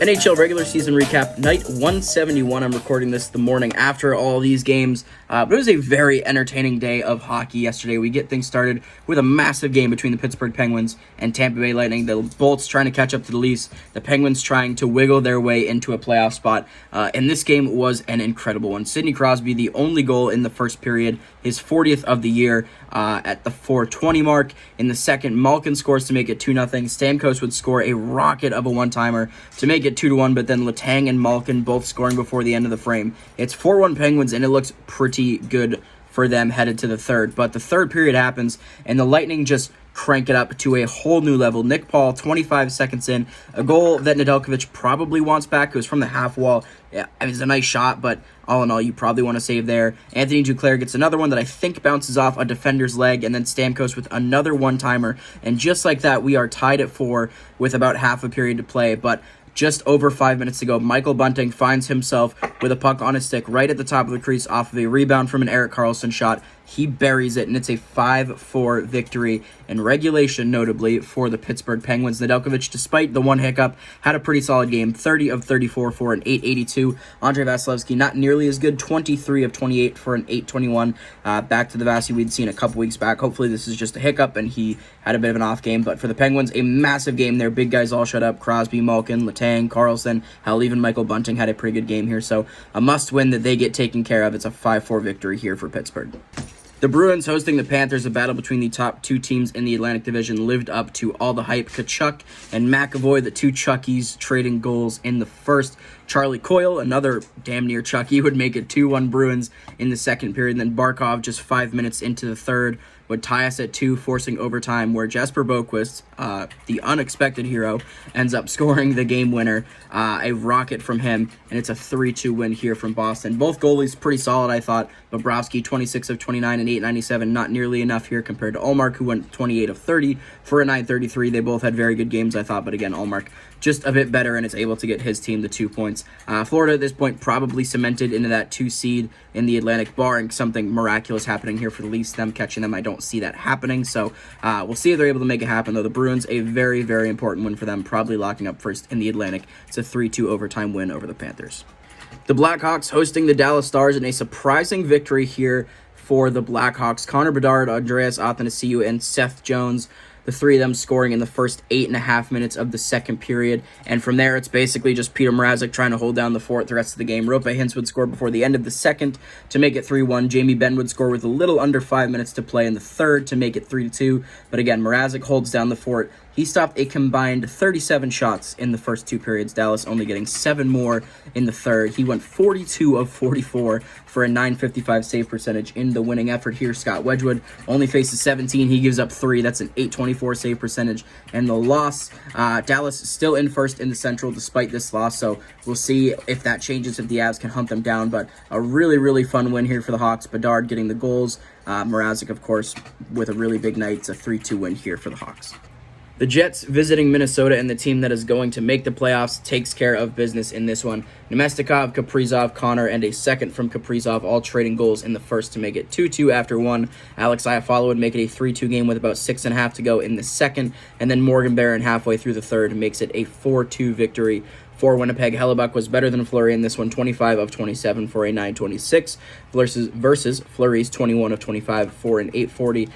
NHL regular season recap, night 171. I'm recording this the morning after all these games, but it was a very entertaining day of hockey yesterday. We get things started with a massive game between the Pittsburgh Penguins and Tampa Bay Lightning. The Bolts trying to catch up to the Leafs, the Penguins trying to wiggle their way into a playoff spot, and this game was an incredible one. Sidney Crosby, the only goal in the first period, his 40th of the year at the 4:20 mark. In the second, Malkin scores to make it 2-0. Stamkos would score a rocket of a one-timer to make it 2-1, but then Letang and Malkin both scoring before the end of the frame. It's 4-1 Penguins, and it looks pretty good for them headed to the third. But the third period happens, and the Lightning just crank it up to a whole new level. Nick Paul, 25 seconds in, a goal that Nedeljkovic probably wants back. It was from the half wall. Yeah, I mean, it's a nice shot, but all in all, you probably want to save there. Anthony Duclair gets another one that I think bounces off a defender's leg, and then Stamkos with another one-timer. And just like that, we are tied at 4 with about half a period to play. But just over 5 minutes to go, Michael Bunting finds himself with a puck on his stick right at the top of the crease off of a rebound from an Erik Karlsson shot. He buries it, and it's a 5-4 victory in regulation, notably, for the Pittsburgh Penguins. Nedeljkovic, despite the one hiccup, had a pretty solid game, 30 of 34 for an 882. Andrei Vasilevsky, not nearly as good, 23 of 28 for an 821. Back to the Vasi we'd seen a couple weeks back. Hopefully this is just a hiccup, and he had a bit of an off game. But for the Penguins, a massive game. Their big guys all shut up. Crosby, Malkin, Letang, Karlsson, hell, even Michael Bunting had a pretty good game here. So a must-win that they get taken care of. It's a 5-4 victory here for Pittsburgh. The Bruins hosting the Panthers, a battle between the top two teams in the Atlantic Division, lived up to all the hype. Tkachuk and McAvoy, the two Chuckies, trading goals in the first. Charlie Coyle, another damn near Chucky, would make it 2-1 Bruins in the second period. And then Barkov, just 5 minutes into the third, would tie us at 2, forcing overtime, where Jesper Boquist, the unexpected hero, ends up scoring the game winner, a rocket from him, and it's a 3-2 win here from Boston. Both goalies pretty solid, I thought. Bobrovsky, 26 of 29 and 897, not nearly enough here compared to Ullmark, who went 28 of 30 for a 933. They both had very good games, I thought, but again, Ullmark just a bit better and is able to get his team the 2 points. Florida at this point probably cemented into that 2 seed in the Atlantic, barring something miraculous happening here for the Leafs, them catching them. I don't see that happening, so we'll see if they're able to make it happen, though. The Bruins, a very, very important win for them, probably locking up first in the Atlantic. It's a 3-2 overtime win over the Panthers. The Blackhawks hosting the Dallas Stars in a surprising victory here for the Blackhawks. Connor Bedard, Andreas Athanasiou, and Seth Jones, the three of them scoring in the first 8.5 minutes of the second period. And from there, it's basically just Peter Mrazek trying to hold down the fort the rest of the game. Roope Hintz would score before the end of the second to make it 3-1. Jamie Benn would score with a little under 5 minutes to play in the third to make it 3-2. But again, Mrazek holds down the fort. He stopped a combined 37 shots in the first 2 periods, Dallas only getting 7 more in the third. He went 42 of 44 for a 955 save percentage in the winning effort here. Scott Wedgwood only faces 17. He gives up 3. That's an 824 save percentage. And the loss, Dallas still in first in the Central despite this loss, so we'll see if that changes, if the Avs can hunt them down. But a really, really fun win here for the Hawks. Bedard getting the goals. Mrazek, of course, with a really big night. It's a 3-2 win here for the Hawks. The Jets visiting Minnesota, and the team that is going to make the playoffs takes care of business in this one. Nemestikov, Kaprizov, Connor, and a second from Kaprizov, all trading goals in the first to make it 2-2 after one. Alex Iafallo would make it a 3-2 game with about 6.5 to go in the second, and then Morgan Barron halfway through the third makes it a 4-2 victory for Winnipeg. Hellebuck was better than Fleury in this one, 25 of 27 for a 926 versus Fleury's 21 of 25 for an 840.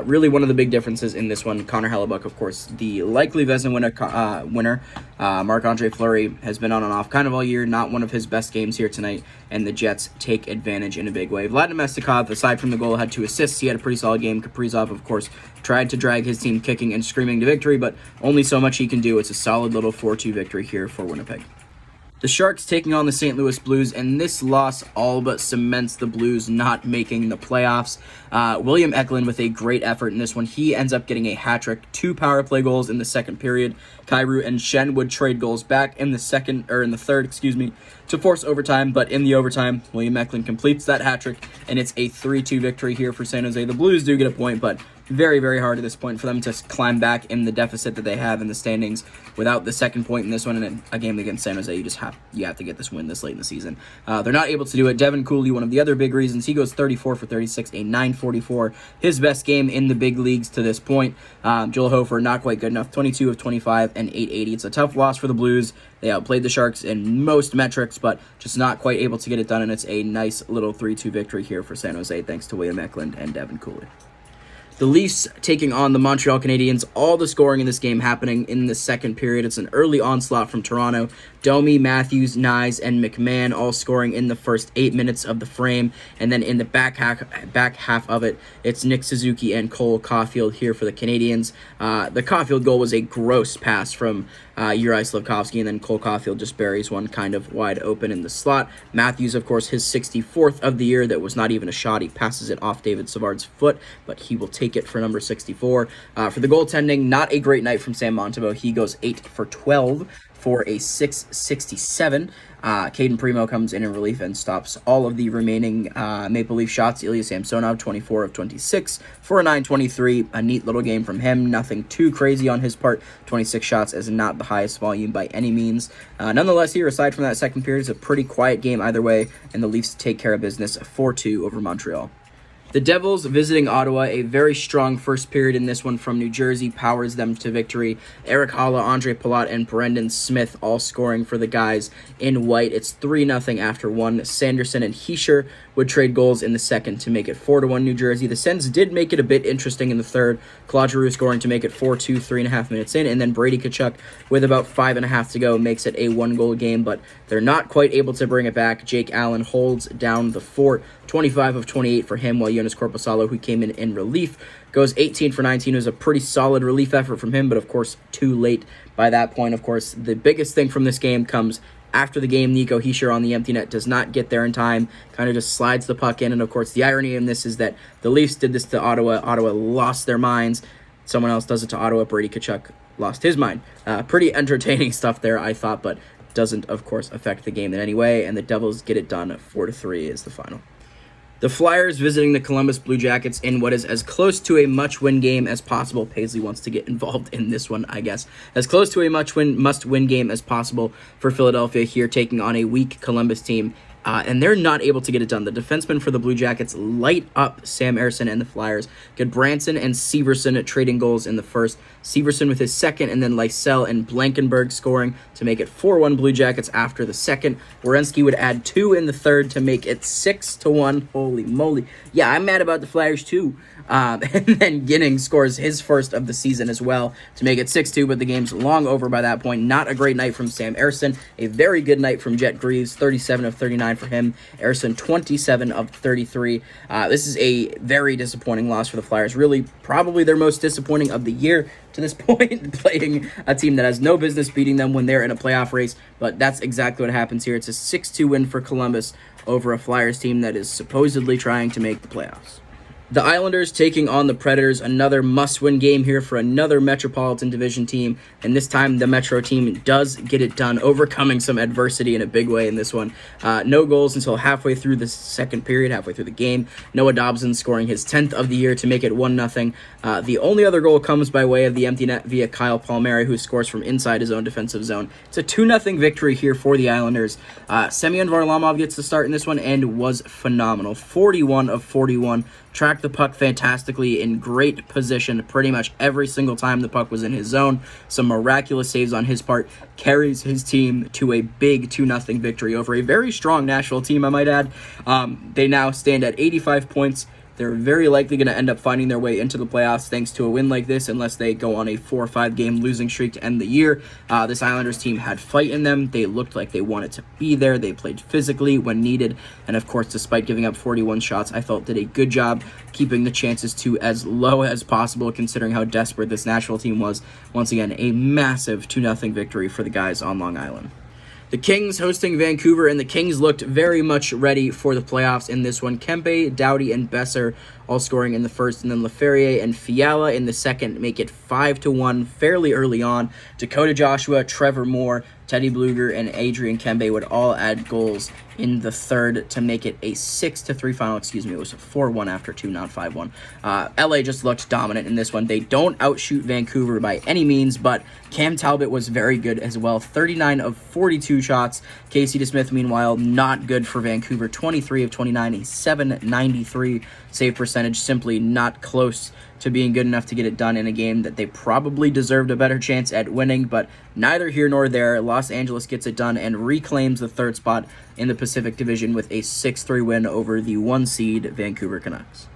Really one of the big differences in this one. Connor Hellebuck, of course, the likely Vezina winner. Marc-Andre Fleury has been on and off kind of all year, not one of his best games here tonight, and the Jets take advantage in a big way. Vlad Nemestikov, aside from the goal, had 2 assists. He had a pretty solid game. Kaprizov, of course, tried to drag his team kicking and screaming to victory, but only so much he can do. It's a solid little 4-2 victory here for Winnipeg. The Sharks taking on the St. Louis Blues, and this loss all but cements the Blues not making the playoffs. William Eklund with a great effort in this one. He ends up getting a hat trick, 2 power play goals in the second period. Kyrou and Shen would trade goals back in the third, to force overtime, but in the overtime, William Eklund completes that hat trick, and it's a 3-2 victory here for San Jose. The Blues do get a point, but very, very hard at this point for them to climb back in the deficit that they have in the standings without the second point in this one. And in a game against San Jose, you have to get this win this late in the season. They're not able to do it. Devin Cooley, one of the other big reasons, he goes 34 for 36, a 944, his best game in the big leagues to this point. Joel Hofer, not quite good enough, 22 of 25 and 880. It's a tough loss for the Blues. They outplayed the Sharks in most metrics, but just not quite able to get it done, and it's a nice little 3-2 victory here for San Jose, thanks to William Eklund and Devin Cooley. The Leafs taking on the Montreal Canadiens. All the scoring in this game happening in the second period. It's an early onslaught from Toronto. Domi, Matthews, Nyes, and McMahon all scoring in the first 8 minutes of the frame. And then in the back half of it, it's Nick Suzuki and Cole Caulfield here for the Canadiens. The Caulfield goal was a gross pass from Uri Slafkovsky, and then Cole Caulfield just buries one kind of wide open in the slot. Matthews, of course, his 64th of the year. That was not even a shot. He passes it off David Savard's foot, but he will take it for number 64. For the goaltending, not a great night from Sam Montembeault. He goes 8 for 12 for a 667. Caden Primo comes in relief and stops all of the remaining Maple Leaf shots. Ilya Samsonov, 24 of 26 for a 923. A neat little game from him. Nothing too crazy on his part. 26 shots is not the highest volume by any means. Nonetheless, here, aside from that second period, it's a pretty quiet game either way, and the Leafs take care of business 4-2 over Montreal. The Devils visiting Ottawa, a very strong first period in this one from New Jersey, powers them to victory. Eric Holla, Andre Palat, and Brendan Smith all scoring for the guys in white. It's 3-0 after one. Sanderson and Hischier would trade goals in the second to make it 4-1 New Jersey. The Sens did make it a bit interesting in the third. Claude Giroux scoring to make it 4-2, 3.5 minutes in, and then Brady Tkachuk with about 5.5 to go makes it a 1-goal game, but they're not quite able to bring it back. Jake Allen holds down the fort, 25 of 28 for him, while Jonas Korpisalo, who came in relief, goes 18 for 19. It was a pretty solid relief effort from him, but of course too late by that point. Of course, the biggest thing from this game comes after the game. Nico Hischier on the empty net does not get there in time, kind of just slides the puck in, and of course the irony in this is that the Leafs did this to Ottawa. Ottawa lost their minds. Someone else does it to Ottawa. Brady Tkachuk lost his mind. Pretty entertaining stuff there, I thought, but doesn't, of course, affect the game in any way, and the Devils get it done. 4-3 is the final. The Flyers visiting the Columbus Blue Jackets in what is as close to a must-win game as possible. Paisley wants to get involved in this one, I guess. As close to a must-win game as possible for Philadelphia here, taking on a weak Columbus team. And they're not able to get it done. The defensemen for the Blue Jackets light up Sam Ersson and the Flyers. Goodbranson and Severson trading goals in the first. Severson with his second, and then Lysell and Blankenberg scoring to make it 4-1 Blue Jackets after the second. Werenski would add 2 in the third to make it 6-1. Holy moly. Yeah, I'm mad about the Flyers too. And then Ginning scores his first of the season as well to make it 6-2, but the game's long over by that point. Not a great night from Sam Ersson. A very good night from Jet Greaves, 37 of 39 for him. Ersson, 27 of 33. This is a very disappointing loss for the Flyers. Really, probably their most disappointing of the year to this point, playing a team that has no business beating them when they're in a playoff race, but that's exactly what happens here. It's a 6-2 win for Columbus over a Flyers team that is supposedly trying to make the playoffs. The Islanders taking on the Predators, another must-win game here for another Metropolitan Division team, and this time the Metro team does get it done, overcoming some adversity in a big way in this one. No goals until halfway through the second period, halfway through the game. Noah Dobson scoring his 10th of the year to make it 1-0. The only other goal comes by way of the empty net via Kyle Palmieri, who scores from inside his own defensive zone. It's a 2-0 victory here for the Islanders. Semyon Varlamov gets the start in this one and was phenomenal. 41 of 41. Tracked the puck fantastically, in great position pretty much every single time the puck was in his zone. Some miraculous saves on his part. Carries his team to a big 2-0 victory over a very strong Nashville team, I might add. They now stand at 85 points. They're very likely going to end up finding their way into the playoffs thanks to a win like this, unless they go on a 4 or 5 game losing streak to end the year. This Islanders team had fight in them. They looked like they wanted to be there. They played physically when needed. And of course, despite giving up 41 shots, I felt did a good job keeping the chances to as low as possible, considering how desperate this Nashville team was. Once again, a massive 2-0 victory for the guys on Long Island. The Kings hosting Vancouver, and the Kings looked very much ready for the playoffs in this one. Kempe, Doughty, and Besser all scoring in the first, and then LaFerriere and Fiala in the second make it 5-1 fairly early on. Dakota Joshua, Trevor Moore, Teddy Bluger, and Adrian Kembe would all add goals in the third to make it a 6-3 final. Excuse me, it was 4-1 after 2, not 5-1. LA just looked dominant in this one. They don't outshoot Vancouver by any means, but Cam Talbot was very good as well. 39 of 42 shots. Casey DeSmith, meanwhile, not good for Vancouver. 23 of 29, a .793 save percentage. Simply not close to being good enough to get it done in a game that they probably deserved a better chance at winning, but neither here nor there. Los Angeles gets it done and reclaims the third spot in the Pacific Division with a 6-3 win over the 1 seed Vancouver Canucks.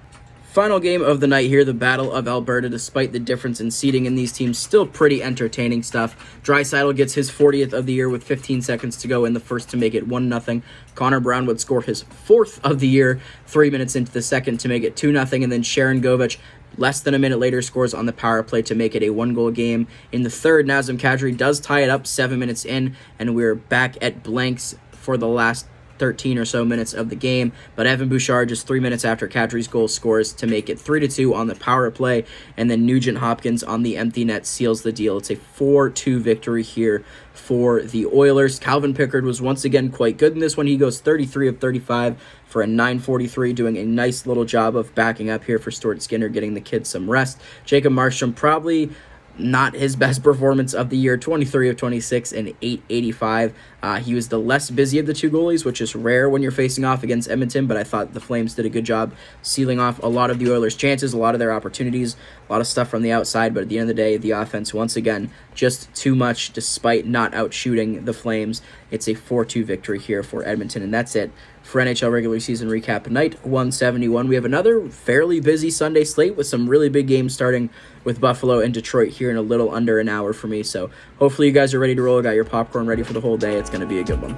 Final game of the night here, the Battle of Alberta. Despite the difference in seeding in these teams, still pretty entertaining stuff. Draisaitl gets his 40th of the year with 15 seconds to go in the first to make it 1-0. Connor Brown would score his 4th of the year 3 minutes into the second to make it 2-0, and then Sharon Govich less than a minute later scores on the power play to make it a 1-goal game. In the third, Nazem Kadri does tie it up 7 minutes in, and we're back at blanks for the last 13 or so minutes of the game, but Evan Bouchard just 3 minutes after Kadri's goal scores to make it 3-2 on the power play, and then Nugent Hopkins on the empty net seals the deal. It's a 4-2 victory here for the Oilers. Calvin Pickard was once again quite good in this one. He goes 33 of 35 for a .943, doing a nice little job of backing up here for Stuart Skinner, getting the kids some rest. Jacob Markstrom, probably not his best performance of the year, 23 of 26 and .885. He was the less busy of the two goalies, which is rare when you're facing off against Edmonton, but I thought the Flames did a good job sealing off a lot of the Oilers' chances, a lot of their opportunities, a lot of stuff from the outside, but at the end of the day, the offense, once again, just too much despite not outshooting the Flames. It's a 4-2 victory here for Edmonton, and that's it for NHL regular season recap night 171. We have another fairly busy Sunday slate with some really big games starting with Buffalo and Detroit here in a little under an hour for me. So hopefully you guys are ready to roll. Got your popcorn ready for the whole day. It's going to be a good one.